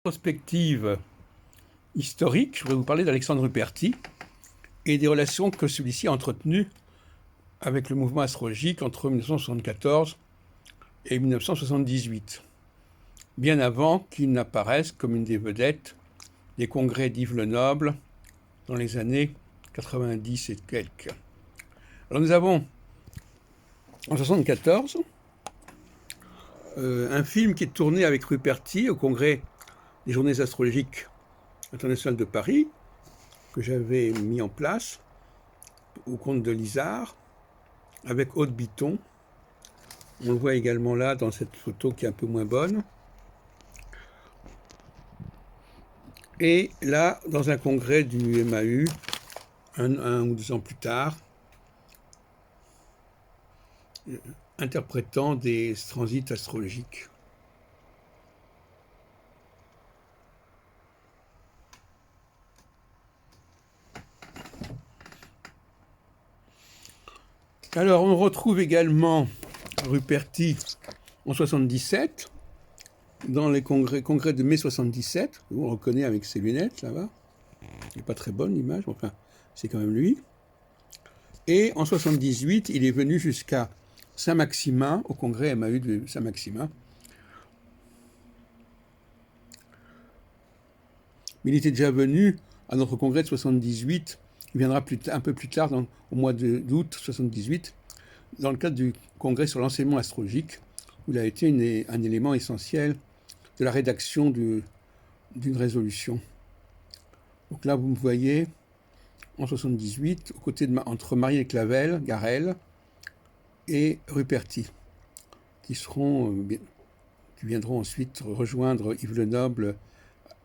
Perspective historique, je voudrais vous parler d'Alexandre Ruperti et des relations que celui-ci a entretenues avec le mouvement astrologique entre 1974 et 1978, bien avant qu'il n'apparaisse comme une des vedettes des congrès d'Yves Lenoble dans les années 90 et quelques. Alors nous avons en 1974 un film qui est tourné avec Ruperti au congrès des journées astrologiques internationales de Paris, que j'avais mis en place au compte de l'Isard, avec Aude Bitton. On le voit également là dans cette photo qui est un peu moins bonne. Et là, dans un congrès du MAU, un ou 2 ans plus tard, interprétant des transits astrologiques. Alors, on retrouve également Ruperti en 77, dans les congrès de mai 77, on reconnaît avec ses lunettes, ça va. Il n'est pas très bonne l'image, mais enfin, c'est quand même lui. Et en 78, il est venu jusqu'à Saint-Maximin, au congrès MAU de Saint-Maximin. Mais il était déjà venu à notre congrès de 78, il viendra un peu plus tard, au mois d'août 78, dans le cadre du congrès sur l'enseignement astrologique, où il a été un élément essentiel de la rédaction d'une résolution. Donc là, vous me voyez, en 78, aux côtés entre Marie Clavel, Garel et Ruperti, qui viendront ensuite rejoindre Yves Lenoble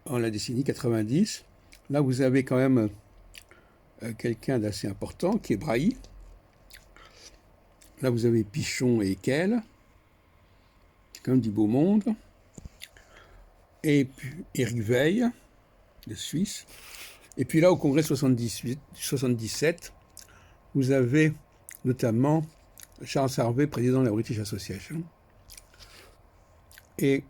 en la décennie 90. Là, vous avez quand même quelqu'un d'assez important, qui est Brahi. Là, vous avez Pichon et Ekel. C'est quand même du beau monde. Et puis Éric Veil, de Suisse. Et puis là, au congrès 77, vous avez notamment Charles Harvey, président de la British Association, et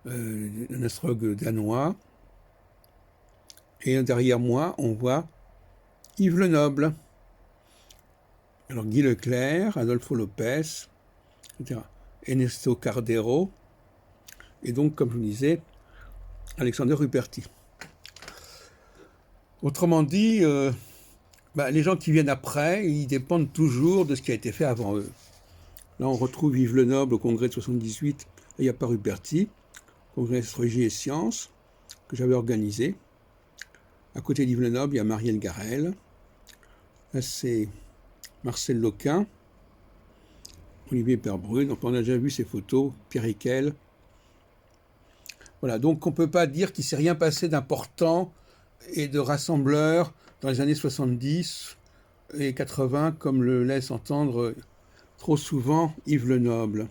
un astrologue danois. Et derrière moi, on voit Yves Lenoble. Alors Guy Leclerc, Adolfo Lopez, etc. Ernesto Cardero, et donc, comme je vous disais, Alexandre Ruperti. Autrement dit, les gens qui viennent après, ils dépendent toujours de ce qui a été fait avant eux. Là, on retrouve Yves Lenoble au congrès de 78, il n'y a pas Ruperti, congrès Astrologie et Sciences, que j'avais organisé. À côté d'Yves Lenoble, il y a Marielle Garel. Là, c'est Marcel Loquin, Olivier Perbrun. Donc, on a déjà vu ces photos, Pierre Ekel. Voilà, donc on ne peut pas dire qu'il ne s'est rien passé d'important et de rassembleur dans les années 70 et 80, comme le laisse entendre trop souvent Yves Lenoble.